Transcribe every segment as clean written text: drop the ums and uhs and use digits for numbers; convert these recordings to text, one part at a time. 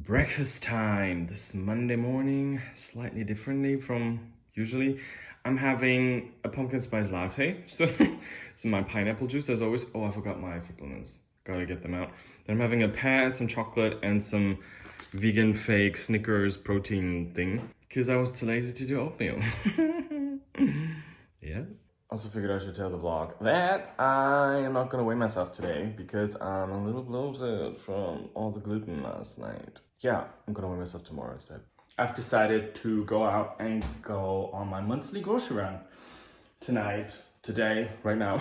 Breakfast time. This Monday morning, slightly differently from usually. I'm having a pumpkin spice latte. So my pineapple juice as always. Oh, I forgot my supplements. Gotta get them out. Then I'm having a pear, some chocolate, and some vegan fake Snickers protein thing. Because I was too lazy to do oatmeal. Yeah. Also figured I should tell the vlog that I am not gonna weigh myself today because I'm a little bloated from all the gluten last night. Yeah, I'm gonna weigh myself tomorrow instead. I've decided to go out and go on my monthly grocery run tonight, today, right now.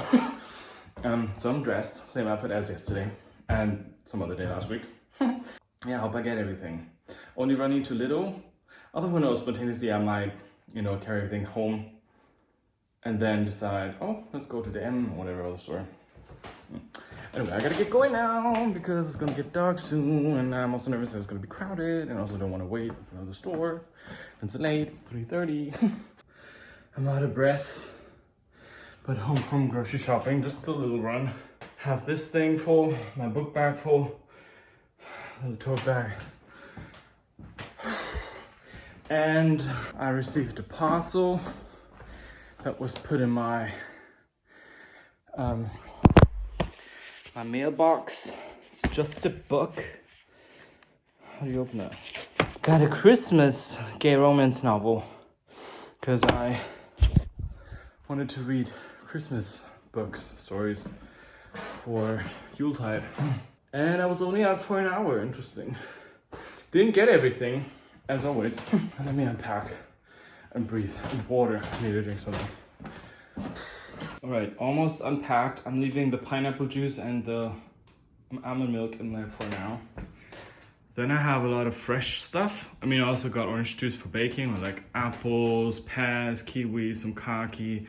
So I'm dressed, same outfit as yesterday and some other day last week. Yeah, I hope I get everything. Only running to Lidl. Although who knows, spontaneously I might, carry everything home and then decide, oh, let's go to the M or whatever other store. Anyway, I gotta get going now because it's gonna get dark soon and I'm also nervous that it's gonna be crowded and I also don't want to wait for another store. It's late, it's 3:30. I'm out of breath, but home from grocery shopping, just a little run. Have this thing full, my book bag full, little tote bag. And I received a parcel that was put in my my mailbox. It's just a book. How do you open it? Got a Christmas gay romance novel because I wanted to read Christmas books, stories for Yuletide. And I was only out for an hour. Interesting. Didn't get everything, as always. Let me unpack and breathe and water. I need to drink something. All right, almost unpacked. I'm leaving the pineapple juice and the almond milk in there for now. Then I have a lot of fresh stuff. I mean, I also got orange juice for baking, like apples, pears, kiwi, some kaki,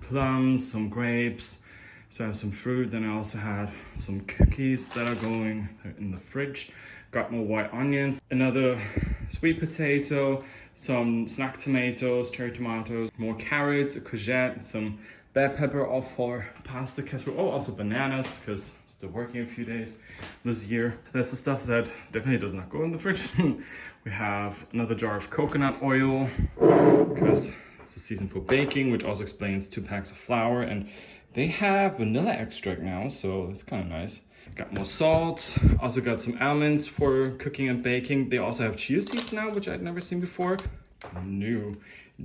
plums, some grapes. So I have some fruit. Then I also had some cookies that are going in the fridge. Got more white onions, another sweet potato, some snack tomatoes, cherry tomatoes, more carrots, a courgette, some bell pepper, all for pasta casserole. Oh, also bananas, because still working a few days this year. That's the stuff that definitely does not go in the fridge. We have another jar of coconut oil, because it's the season for baking, which also explains 2 packs of flour. And they have vanilla extract now, so it's kind of nice. Got more salt, also got some almonds for cooking and baking. They also have chia seeds now, which I'd never seen before. New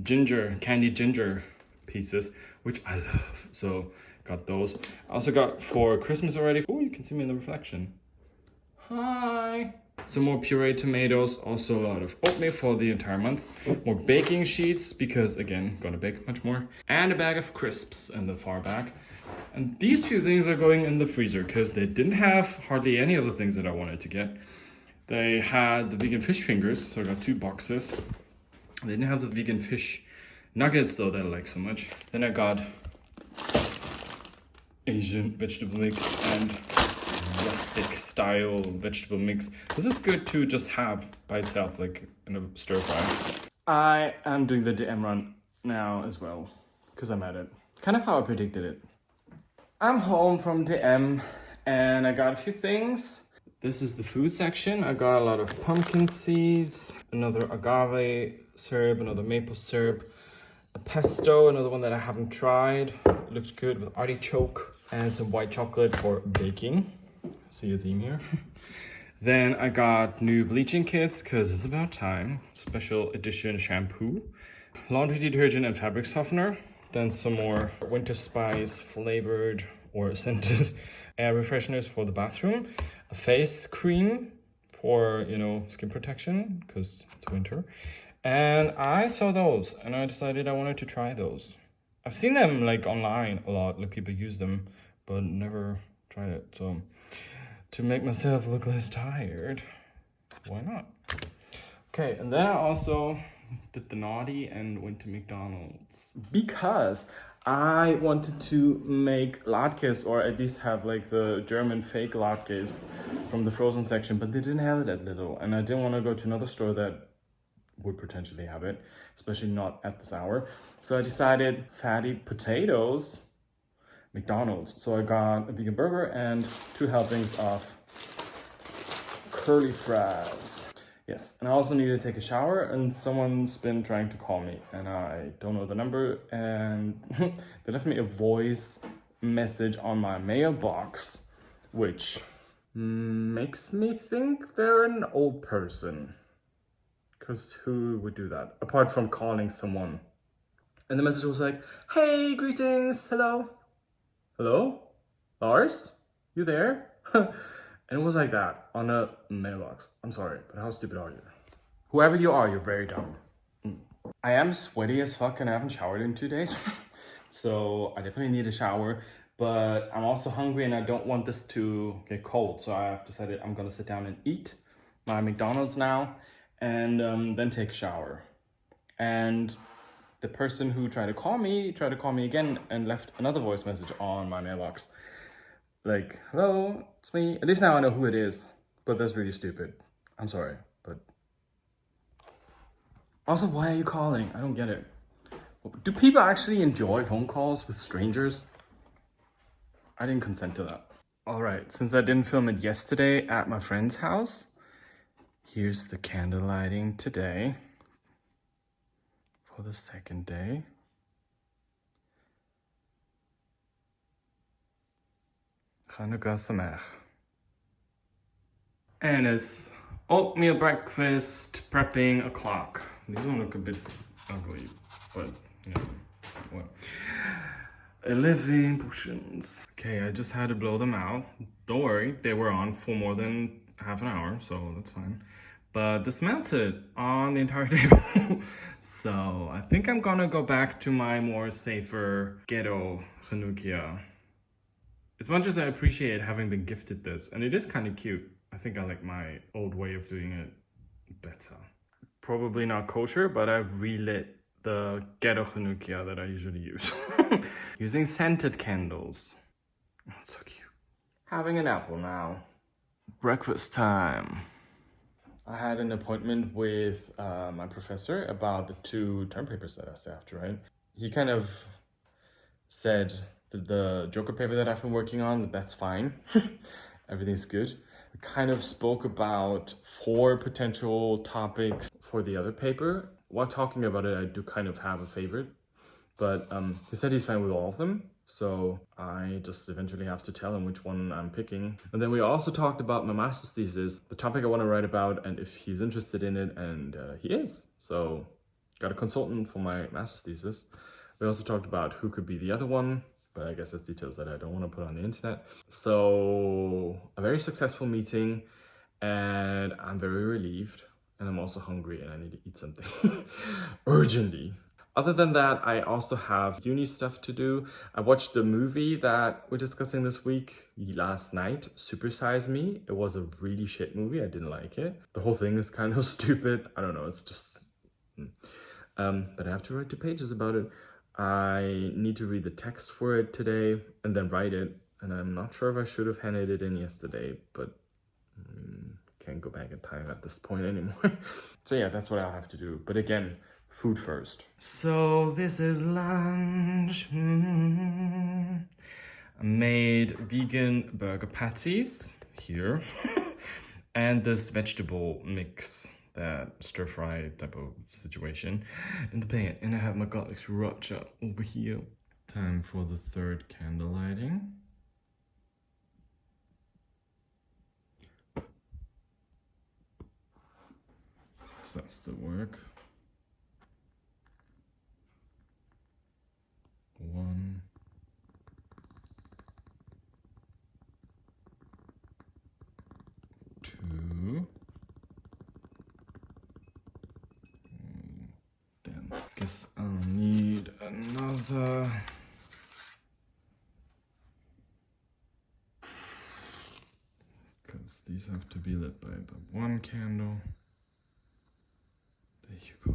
ginger, candied ginger pieces, which I love. So got those. I also got for Christmas already. Oh, you can see me in the reflection. Hi. Some more pureed tomatoes, also a lot of oatmeal for the entire month. More baking sheets, because again, gonna bake much more. And a bag of crisps in the far back. And these few things are going in the freezer because they didn't have hardly any other things that I wanted to get. They had the vegan fish fingers, so I got 2 boxes. They didn't have the vegan fish nuggets though that I like so much. Then I got Asian vegetable mix and rustic style vegetable mix. This is good to just have by itself, like in a stir fry. I am doing the DM run now as well because I'm at it. Kind of how I predicted it. I'm home from DM and I got a few things. This is the food section. I got a lot of pumpkin seeds, another agave syrup, another maple syrup, a pesto, another one that I haven't tried. It looks good with artichoke, and some white chocolate for baking. See a theme here. Then I got new bleaching kits because it's about time. Special edition shampoo, laundry detergent and fabric softener. Then some more winter spice flavored or scented air refresheners for the bathroom. A face cream for, skin protection because it's winter. And I saw those and I decided I wanted to try those. I've seen them like online a lot, like people use them, but never tried it. So to make myself look less tired, why not? Okay, and then I also did the naughty and went to McDonald's because I wanted to make latkes, or at least have like the German fake latkes from the frozen section, but they didn't have it at Lidl, and I didn't want to go to another store that would potentially have it, especially not at this hour. So I decided fatty potatoes, McDonald's. So I got a vegan burger and 2 helpings of curly fries. Yes, and I also need to take a shower, and someone's been trying to call me, and I don't know the number, and they left me a voice message on my mailbox, which makes me think they're an old person. Because who would do that, apart from calling someone? And the message was like, hey, greetings, hello? Hello? Lars? You there? And it was like that on a mailbox. I'm sorry, but how stupid are you? Whoever you are, you're very dumb. I am sweaty as fuck and I haven't showered in 2 days. So I definitely need a shower, but I'm also hungry and I don't want this to get cold. So I have decided I'm gonna sit down and eat my McDonald's now and then take a shower. And the person who tried to call me again and left another voice message on my mailbox. Like, hello, it's me. At least now I know who it is, but that's really stupid. I'm sorry, but... Also, why are you calling? I don't get it. Do people actually enjoy phone calls with strangers? I didn't consent to that. All right, since I didn't film it yesterday at my friend's house, here's the candle lighting today for the second day. Hanukkah Sameach. And it's oatmeal breakfast prepping o'clock. These don't look a bit ugly, but you know, what? 11 portions. Okay, I just had to blow them out. Don't worry, they were on for more than half an hour, so that's fine. But this melted on the entire table. So I think I'm gonna go back to my more safer ghetto Hanukkah. As much as I appreciate having been gifted this, and it is kind of cute, I think I like my old way of doing it better. Probably not kosher, but I've relit the ghetto Hanukkah that I usually use. Using scented candles. Oh, it's so cute. Having an apple now. Breakfast time. I had an appointment with my professor about the 2 term papers that I still have to write. He kind of said that the Joker paper that I've been working on, that's fine. Everything's good. We kind of spoke about 4 potential topics for the other paper. While talking about it, I do kind of have a favorite, but he said he's fine with all of them. So I just eventually have to tell him which one I'm picking. And then we also talked about my master's thesis, the topic I want to write about, and if he's interested in it, and he is. So got a consultant for my master's thesis. We also talked about who could be the other one, but I guess that's details that I don't want to put on the internet. So a very successful meeting, and I'm very relieved, and I'm also hungry and I need to eat something urgently. Other than that, I also have uni stuff to do. I watched the movie that we're discussing this week last night, Super Size Me. It was a really shit movie. I didn't like it. The whole thing is kind of stupid. I don't know, it's just... but I have to write 2 pages about it. I need to read the text for it today and then write it. And I'm not sure if I should have handed it in yesterday, but can't go back in time at this point anymore. So yeah, that's what I'll have to do. But again, food first. So this is lunch. I made vegan burger patties here. And this vegetable mix, that stir fry type of situation in the pan. And I have my garlic sriracha over here. Time for the 3rd candle lighting. So that's the work. 1, 2. Then guess I'll need another. Because these have to be lit by the 1 candle. There you go.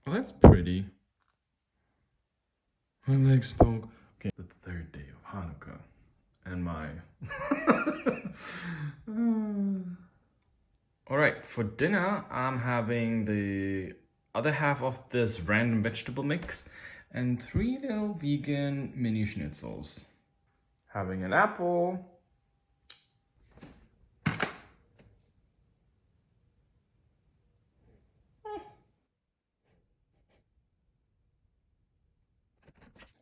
Oh, that's pretty. My legs spoke. Okay, the 3rd day of Hanukkah. And my... Alright, for dinner, I'm having the other half of this random vegetable mix and 3 little vegan mini schnitzels. Having an apple,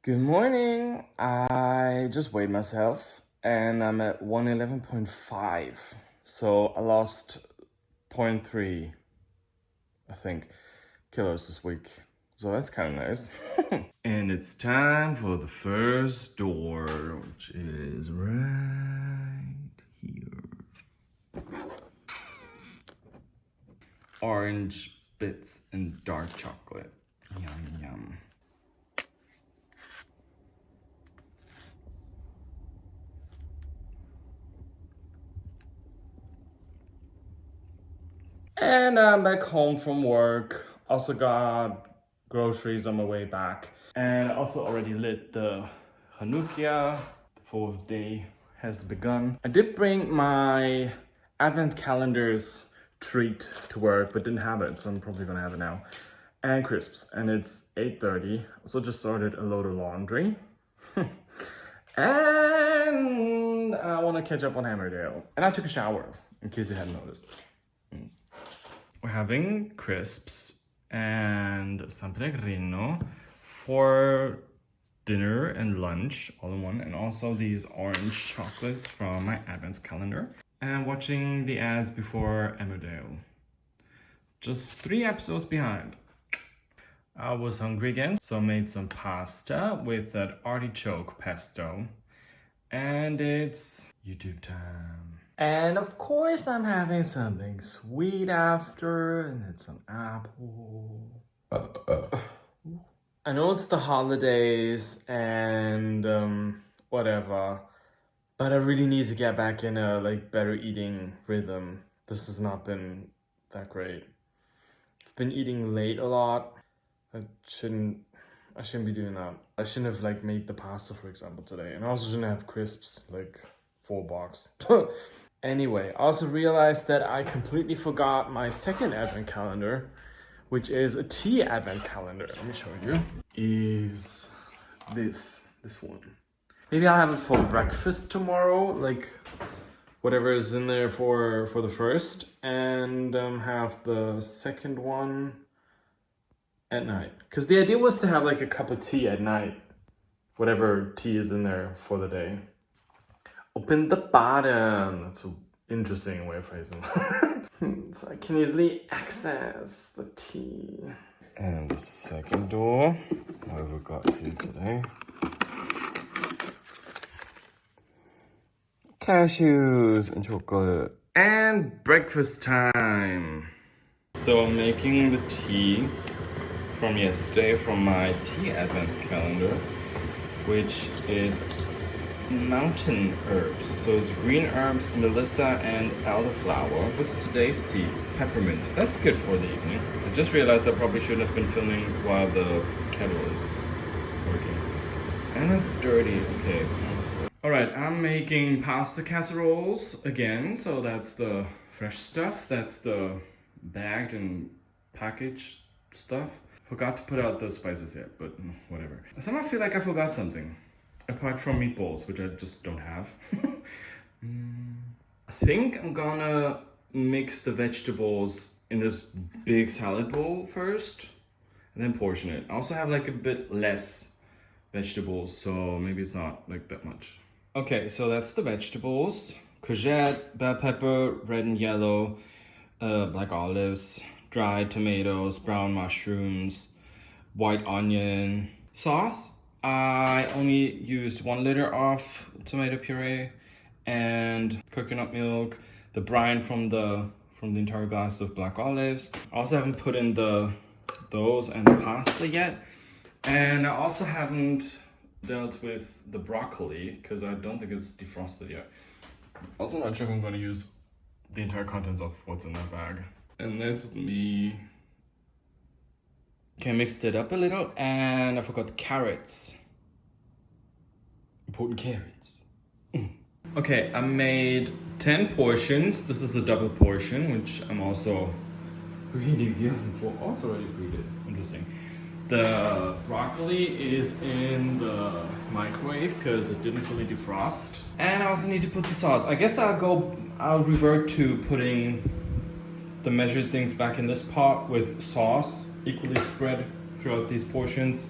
Good morning. I just weighed myself and I'm at 111.5. So I lost 0.3, I think, kilos this week. So that's kind of nice. And it's time for the first door, which is right here. Orange bits and dark chocolate. Yum, yum. And I'm back home from work. Also got groceries on my way back. And also already lit the Hanukkah. The fourth day has begun. I did bring my advent calendar's treat to work, but didn't have it, so I'm probably gonna have it now. And crisps, and it's 8:30. Also just started a load of laundry. And I wanna catch up on Hammerdale. And I took a shower, in case you hadn't noticed. We're having crisps and San Pellegrino for dinner and lunch all in one, and also these orange chocolates from my advent calendar, and watching the ads before Emmerdale. Just 3 episodes behind. I was hungry again, so I made some pasta with that artichoke pesto, and it's YouTube time. And of course I'm having something sweet after, and it's an apple. I know it's the holidays and whatever, but I really need to get back in a better eating rhythm. This has not been that great. I've been eating late a lot. I shouldn't be doing that. I shouldn't have made the pasta, for example, today, and I also shouldn't have crisps 4 box. Anyway, I also realized that I completely forgot my second advent calendar, which is a tea advent calendar. Let me show you. Is this one. Maybe I'll have it for breakfast tomorrow, whatever is in there for the first, and have the second one at night. Because the idea was to have a cup of tea at night, whatever tea is in there for the day. Open the bottom. That's an interesting way of phrasing. So I can easily access the tea. And the second door, what have we got here today? Cashews and chocolate. And breakfast time. So I'm making the tea from yesterday from my tea advent calendar, which is mountain herbs. So it's green herbs, melissa and elderflower. What's today's tea? Peppermint. That's good for the evening. I just realized I probably shouldn't have been filming while the kettle is working. And it's dirty. Okay. Alright, I'm making pasta casseroles again. So that's the fresh stuff. That's the bagged and packaged stuff. Forgot to put out the spices yet, but whatever. I somehow feel like I forgot something. Apart from meatballs, which I just don't have. I think I'm gonna mix the vegetables in this big salad bowl first, and then portion it. I also have a bit less vegetables, so maybe it's not that much. Okay, so that's the vegetables. Courgette, bell pepper, red and yellow, black olives, dried tomatoes, brown mushrooms, white onion, sauce. I only used 1 liter of tomato puree and coconut milk, the brine from the entire glass of black olives. I also haven't put in those and the pasta yet, and I also haven't dealt with the broccoli because I don't think it's defrosted yet. Also not sure if I'm going to use the entire contents of what's in that bag. And that's me. Okay, I mixed it up a little, and I forgot the carrots. Important carrots. Okay, I made 10 portions. This is a double portion, which I'm also preheating the oven for. Oh, it's already preheated. Interesting. The broccoli is in the microwave because it didn't fully defrost. And I also need to put the sauce. I guess I'll revert to putting the measured things back in this pot with sauce equally spread throughout these portions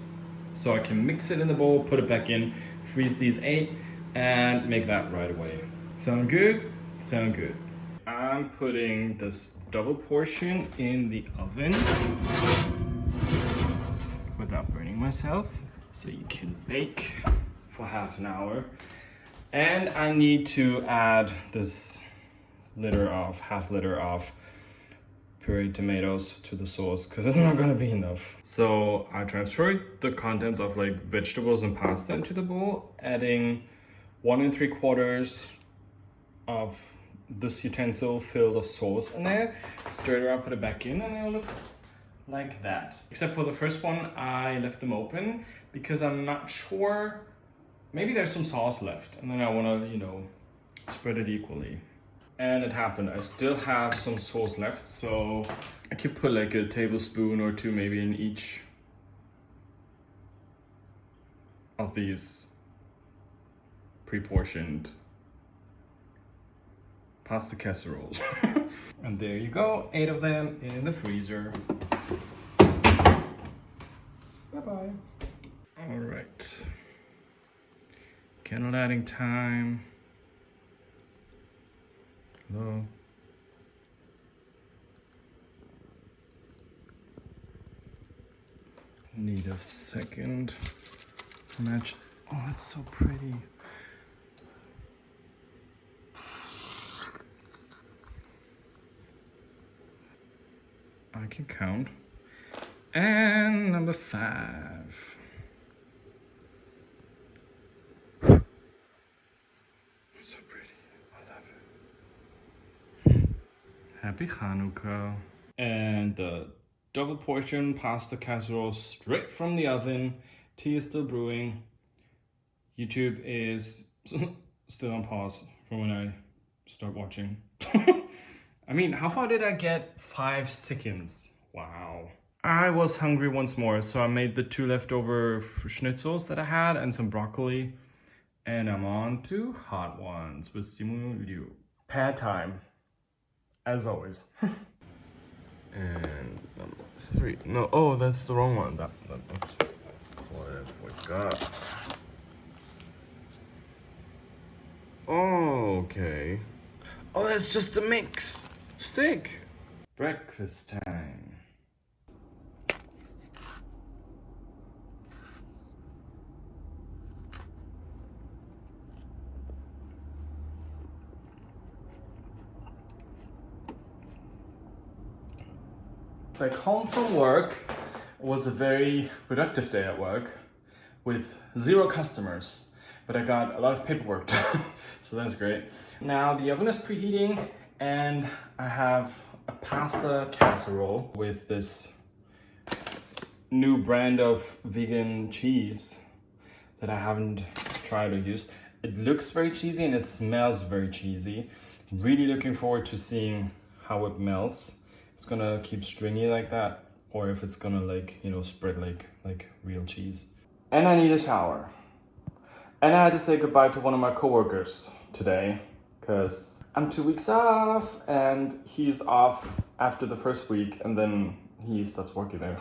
So I can mix it in the bowl, put it back in, freeze these 8, and make that right away. Sound good? Sound good. I'm putting this double portion in the oven without burning myself, so you can bake for half an hour. And I need to add this half liter of pureed tomatoes to the sauce because it's not gonna be enough. So I transferred the contents of like vegetables and pasta into the bowl, adding 1 3/4 of this utensil filled of sauce in there, stir it around, put it back in, and it looks like that. Except for the first one, I left them open because I'm not sure, maybe there's some sauce left, and then I wanna, you know, spread it equally. And it happened, I still have some sauce left, so I could put like a tablespoon or 2 maybe in each of these pre-portioned pasta casseroles. And there you go, 8 of them in the freezer. Bye-bye. All right, candle lighting time. Hello. Need a second match. Oh, that's so pretty. I can count. And number 5. So pretty. I love it. Happy Hanukkah. And the double portion pasta casserole straight from the oven. Tea is still brewing. YouTube is still on pause from when I start watching. I mean, how far did I get? 5 seconds. Wow. I was hungry once more, so I made the 2 leftover schnitzels that I had and some broccoli. And I'm on to hot ones with Simu Liu. Pad time, as always. And number 3. No, oh, that's the wrong one. That what we got. Oh, okay. Oh, that's just a mix. Sick. Breakfast time. Like home from work, it was a very productive day at work with 0 customers, but I got a lot of paperwork done, so that's great. Now the oven is preheating and I have a pasta casserole with this new brand of vegan cheese that I haven't tried or used. It looks very cheesy and it smells very cheesy. Really looking forward to seeing how it melts. It's gonna keep stringy like that, or if it's gonna like, you know, spread like real cheese. And I need a shower. And I had to say goodbye to one of my coworkers today because I'm 2 weeks off and he's off after the first week and then he stops working there.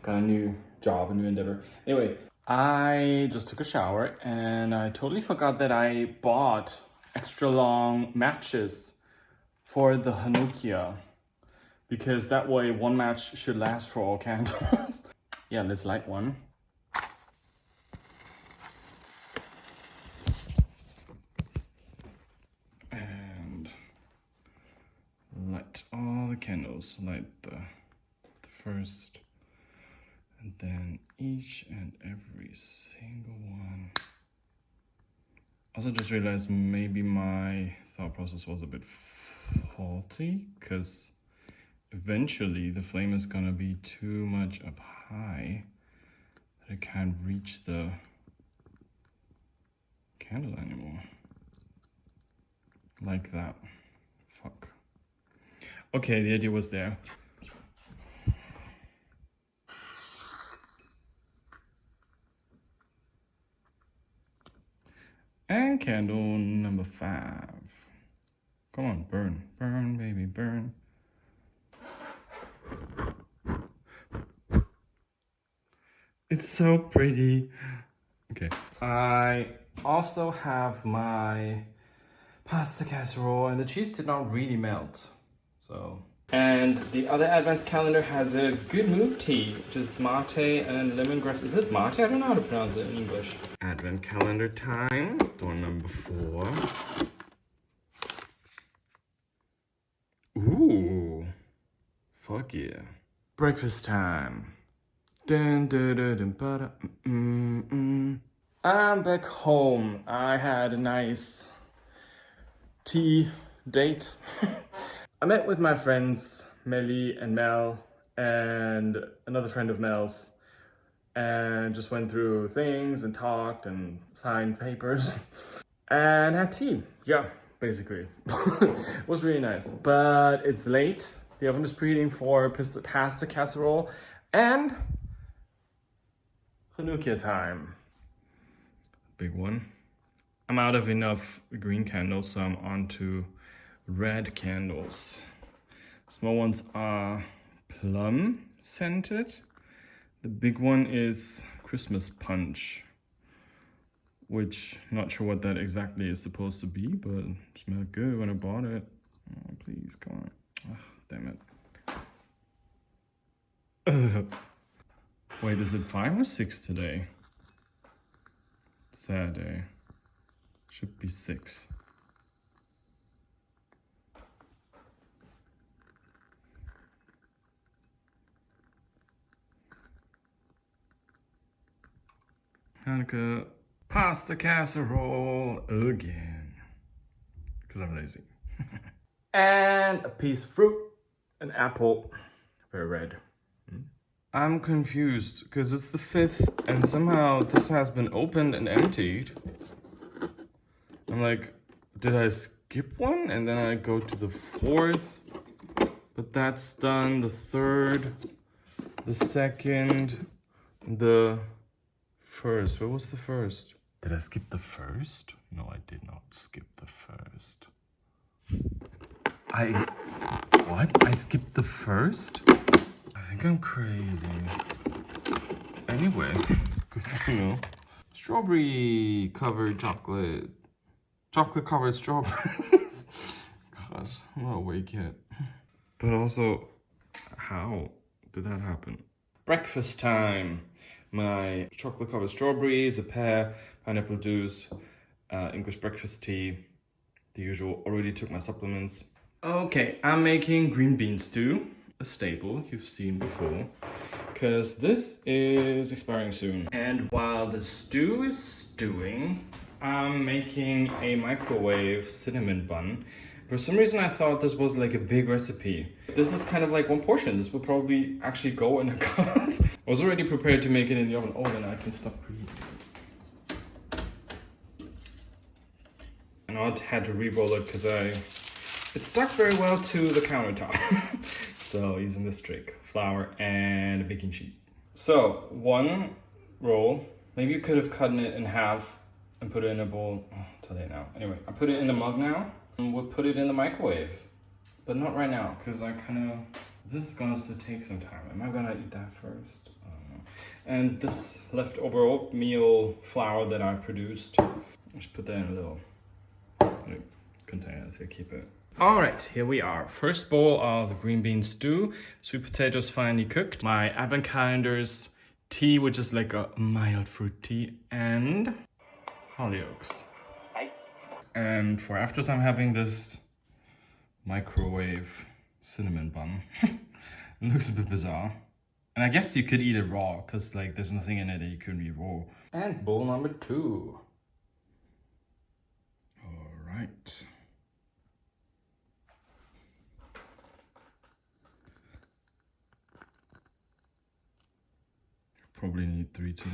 Got a new job, a new endeavor. Anyway, I just took a shower and I totally forgot that I bought extra long matches for the Hanukkah. Because that way 1 match should last for all candles. Yeah, let's light one. And light all the candles. Light the first, and then each and every single one. Also just realized maybe my thought process was a bit faulty, because eventually the flame is gonna be too much up high that I can't reach the candle anymore. Like that. Fuck. Okay, the idea was there. And candle number 5. Come on, burn. Burn, baby, burn. It It's so pretty. Okay. I also have my pasta casserole, and the cheese did not really melt. So. And the other advent calendar has a good mood tea, which is mate and lemongrass. Is it mate? I don't know how to pronounce it in English. Advent calendar time. Door number 4. Ooh. Fuck yeah. Breakfast time. Dun, dun, dun, dun, ba, da, I'm back home. I had a nice tea date. I met with my friends Melly and Mel and another friend of Mel's, and just went through things and talked and signed papers and had tea. Yeah, basically. It was really nice, but it's late. The oven is preheating for pasta casserole and Hanukkah time. Big one. I'm out of enough green candles, so I'm on to red candles. Small ones are plum scented. The big one is Christmas punch, which I'm not sure what that exactly is supposed to be, but it smelled good when I bought it. Oh, please, come on. Oh, damn it. Wait, is it 5 or 6 today? Saturday. Should be 6. Hanukkah pasta casserole again. Because I'm lazy. And a piece of fruit, an apple, very red. I'm confused because it's the 5th and somehow this has been opened and emptied. I'm like, did I skip one? And then I go to the 4th, but that's done. The 3rd, the 2nd, the 1st. Where was the 1st? Did I skip the 1st? No, I did not skip the 1st. What? I skipped the 1st? I think I'm crazy. Anyway, you know. Strawberry covered chocolate. Chocolate covered strawberries. Gosh, I'm not awake yet. But also, how did that happen? Breakfast time. My chocolate covered strawberries, a pear, pineapple juice, English breakfast tea, the usual. Already took my supplements. Okay, I'm making green bean stew, a staple you've seen before, because this is expiring soon. And while the stew is stewing, I'm making a microwave cinnamon bun. For some reason I thought this was like a big recipe. This is kind of like one portion. This will probably actually go in a cup. I was already prepared to make it in the oven. Oh, then I can stop preheating. And I had to re-roll it because it stuck very well to the countertop. So using this trick, flour and a baking sheet. So 1 roll, maybe you could have cut it in half and put it in a bowl. Oh, too late now. Anyway, I put it in the mug now and we'll put it in the microwave. But not right now, because this is going to take some time. Am I gonna eat that first? I don't know. And this leftover oatmeal flour that I produced, just put that in a little container to keep it. All right, here we are. First bowl of the green bean stew. Sweet potatoes finely cooked. My advent calendar's tea, which is like a mild fruit tea, and Hollyoaks. And for afters, I'm having this microwave cinnamon bun. It looks a bit bizarre. And I guess you could eat it raw, because like there's nothing in it that you couldn't eat raw. And bowl number 2. All right. Probably need 3 today.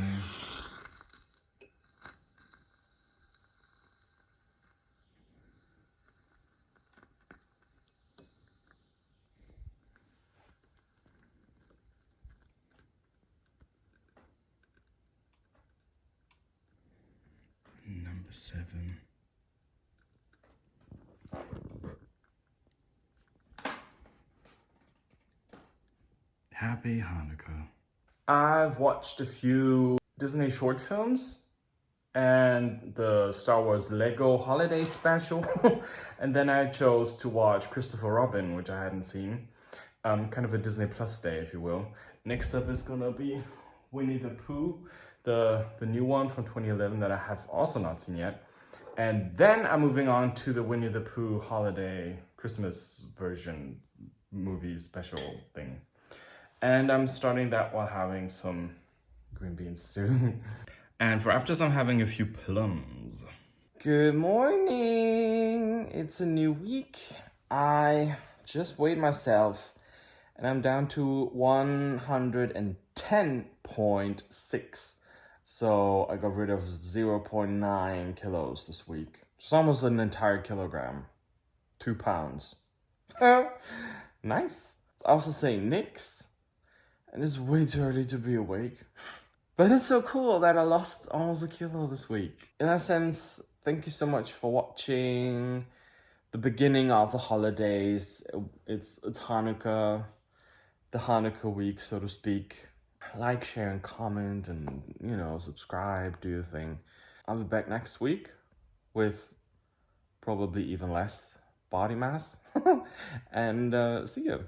Number 7. Happy Hanukkah. I've watched a few Disney short films and the Star Wars Lego Holiday Special. And then I chose to watch Christopher Robin, which I hadn't seen. Kind of a Disney Plus day, if you will. Next up is gonna be Winnie the Pooh, the new one from 2011 that I have also not seen yet. And then I'm moving on to the Winnie the Pooh holiday Christmas version movie special thing. And I'm starting that while having some green bean stew. And for afters, I'm having a few plums. Good morning! It's a new week. I just weighed myself and I'm down to 110.6. So I got rid of 0.9 kilos this week. It's almost an entire kilogram. 2 pounds. Nice. It's also St. Nick's. And it's way too early to be awake. But it's so cool that I lost almost a kilo this week. In that sense, thank you so much for watching the beginning of the holidays. It's Hanukkah, the Hanukkah week, so to speak. Like, share, and comment, and, you know, subscribe, do your thing. I'll be back next week with probably even less body mass. And see you.